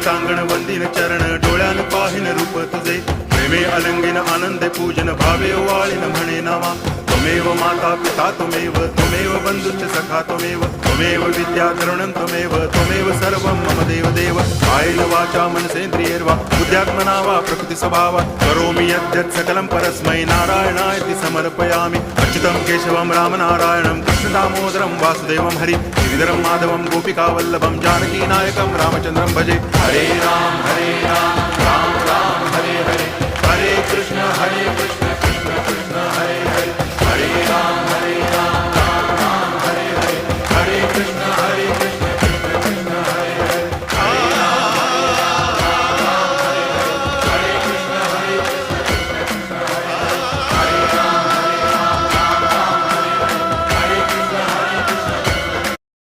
देवतांगण वंदिन चरण डोळ्यान पाहिन रूप तुझे प्रेमे अलंगिन आनंदे पूजन भावे वाळीन म्हणे नामा त्वमेव माता पिता त्वमेव बंधुश्च सखा त्वमेव विद्या तरुणं त्वमेव सर्वं मम देव कायेन वाचा मनसेन्द्रियैर्वा बुद्ध्यात्मना वा प्रकृति स्वभावात् करोमि यद्यत् सकलं परस्मै नारायणायति समर्पयामि अच्युतं केशवं रामनारायणं कृष्णदामोदरं वासुदेवं हरि श्रीधरं माधवं गोपिकावल्लभं जानकीनायकं रामचन्द्रं भजे हरे राम राम राम हरे हरे हरे कृष्ण कृष्ण